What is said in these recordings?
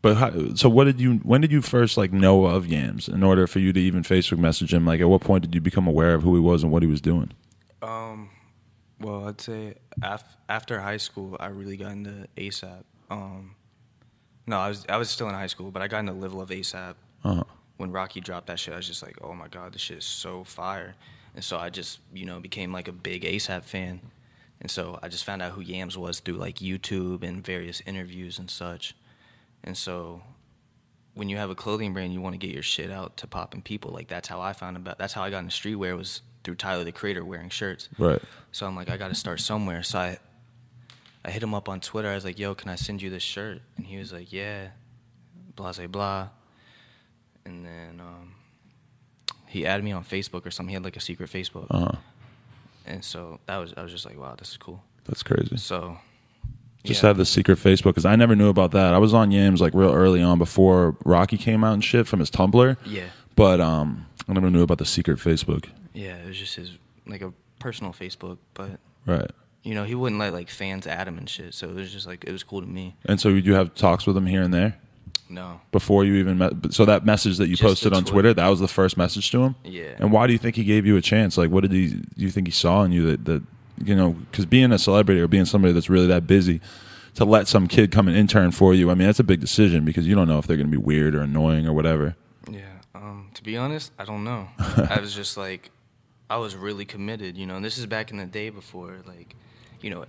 But so when did you first like know of Yams in order for you to even Facebook message him? Like at what point did you become aware of who he was and what he was doing? Well, I'd say after high school, I really got into ASAP. No, I was still in high school, but I got into Live Love ASAP. When Rocky dropped that shit, I was just like, oh my God, this shit is so fire. And so I just, became like a big ASAP fan. And so I just found out who Yams was through like YouTube and various interviews and such. And so when you have a clothing brand, you want to get your shit out to popping people. Like that's how I got into streetwear, was through Tyler the Creator wearing shirts. Right. So I'm like, I got to start somewhere. So I hit him up on Twitter. I was like, yo, can I send you this shirt? And he was like, yeah, blah, blah, blah. And then he added me on Facebook or something. He had like a secret Facebook. And so I was just like, wow, this is cool. That's crazy. So just have the secret Facebook, because I never knew about that. I was on Yams like real early on before Rocky came out and shit from his Tumblr. Yeah. But I never knew about the secret Facebook. Yeah, it was just his like a personal Facebook, but right. He wouldn't let like fans add him and shit. So it was just like, it was cool to me. And so you have talks with him here and there? No. Before you even met, so that message that you Just posted the on Twitter, that was the first message to him? Yeah. And why do you think he gave you a chance? Like, what do you think he saw in you that because being a celebrity or being somebody that's really that busy, to let some kid come and intern for you, I mean, that's a big decision because you don't know if they're going to be weird or annoying or whatever. Yeah. To be honest, I don't know. I was just like, I was really committed, and this is back in the day before, like,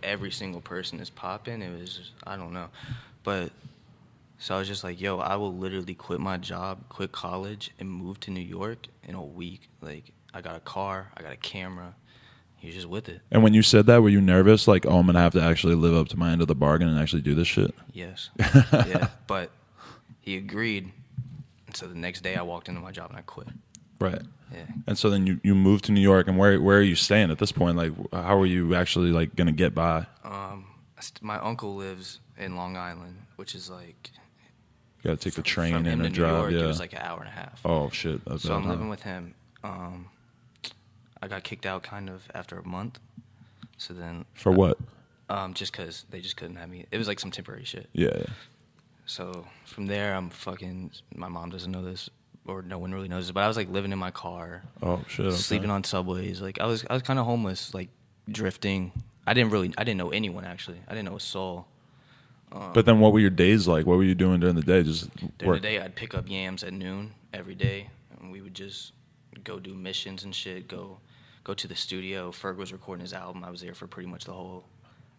every single person is popping. It was just, I don't know. But so I was just like, yo, I will literally quit my job, quit college, and move to New York in a week. Like, I got a car, I got a camera. He was just with it. And when you said that, were you nervous? Like, oh, I'm going to have to actually live up to my end of the bargain and actually do this shit? Yes. Yeah. But he agreed. And so the next day I walked into my job and I quit. Right. Yeah. And so then you moved to New York, and where are you staying at this point? Like, how are you actually like going to get by? My uncle lives in Long Island, which is like, you got to take the train from him and to drive. New York, Yeah. It was like an hour and a half. Oh shit. So I'm living with him. I got kicked out kind of after a month. So then for what? Just because they just couldn't have me. It was like some temporary shit. Yeah. So from there, my mom doesn't know this, or no one really knows this, but I was like living in my car. Oh shit. Okay. Sleeping on subways. Like I was kind of homeless, like drifting. I didn't know anyone actually. I didn't know a soul. But then what were your days like? What were you doing during the day? Just during work? the day, I'd pick up Yams at noon every day, and we would just go do missions and shit. Go to the studio. Ferg was recording his album. I was there for pretty much the whole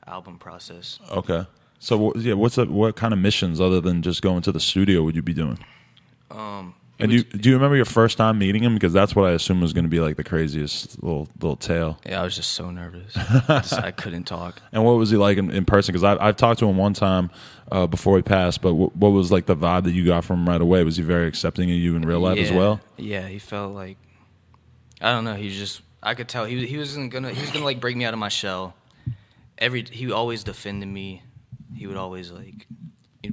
album process. Okay. So yeah, what kind of missions other than just going to the studio would you be doing? And do you remember your first time meeting him? Because that's what I assume was going to be like the craziest little tale. Yeah, I was just so nervous. I couldn't talk. And what was he like in person? Because I've talked to him one time before he passed, but what was like the vibe that you got from him right away? Was he very accepting of you in real life as well? Yeah, he felt like, I don't know. I could tell he was gonna like break me out of my shell. He always defended me. He would always like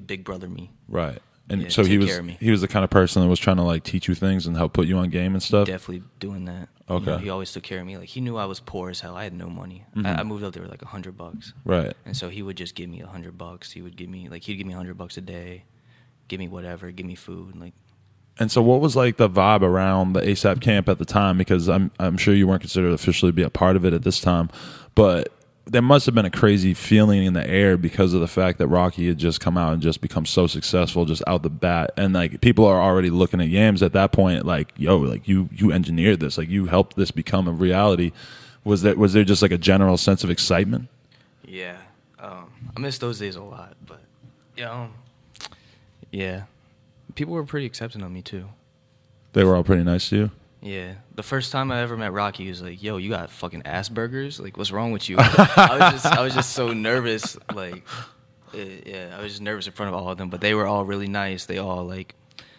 big brother me. Right. And yeah, so he was the kind of person that was trying to like teach you things and help put you on game and stuff. Definitely doing that. Okay. He always took care of me. Like he knew I was poor as hell. I had no money. Mm-hmm. I moved up there with like $100. Right. And so he would just give me $100. He'd give me $100 a day, give me whatever, give me food, like. And so what was like the vibe around the ASAP camp at the time? Because I'm sure you weren't considered officially to be a part of it at this time, but there must have been a crazy feeling in the air because of the fact that Rocky had just come out and just become so successful just out the bat. And like people are already looking at Yams at that point like, yo, like you engineered this, like you helped this become a reality. Was there just like a general sense of excitement? Yeah. I miss those days a lot, but yeah. People were pretty accepting of me too. They were all pretty nice to you? Yeah. The first time I ever met Rocky, he was like, yo, you got fucking Asperger's? Like, what's wrong with you? I was just so nervous. Like, yeah, I was just nervous in front of all of them. But they were all really nice. They all, like,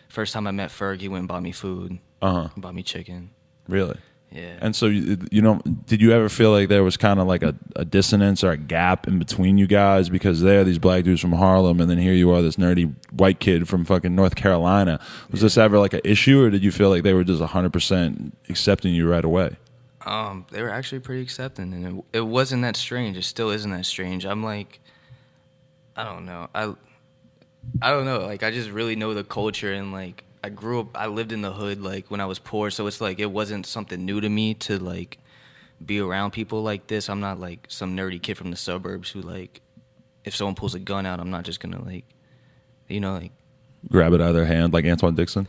first time I met Ferg, he went and bought me food. He bought me chicken. Really? Yeah. And so, did you ever feel like there was kind of like a dissonance or a gap in between you guys? Because they're these black dudes from Harlem, and then here you are, this nerdy white kid from fucking North Carolina. Was this ever like an issue, or did you feel like they were just 100% accepting you right away? They were actually pretty accepting, and it wasn't that strange. It still isn't that strange. I'm like, I don't know. I don't know. Like, I just really know the culture, and like I lived in the hood like when I was poor, so it's like it wasn't something new to me to like be around people like this. I'm not like some nerdy kid from the suburbs who like if someone pulls a gun out, I'm not just gonna like like Grab it out of their hand like Antoine Dixon.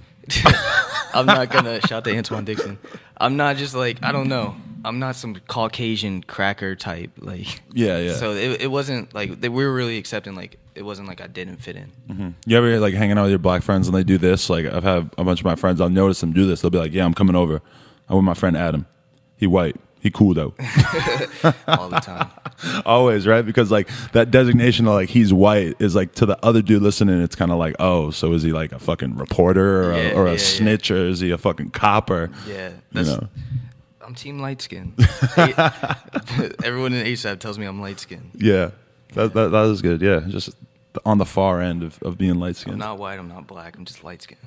I'm not gonna shout to Antoine Dixon. I'm not just like I don't know. I'm not some Caucasian cracker type like. Yeah. So it wasn't like we were really accepting. Like it wasn't like I didn't fit in. Mm-hmm. You ever like hanging out with your black friends and they do this? Like I've had a bunch of my friends. I'll notice them do this. They'll be like, "Yeah, I'm coming over. I'm with my friend Adam. He white. He cool though." All the time. Always, right? Because like that designation of like he's white is like to the other dude listening, it's kind of like, oh, so is he like a fucking reporter or a snitch or is he a fucking copper? Yeah, I'm team light skin. Everyone in ASAP tells me I'm light skin. Yeah, that is good. Yeah, just on the far end of being light skinned. I'm not white. I'm not black. I'm just light skinned.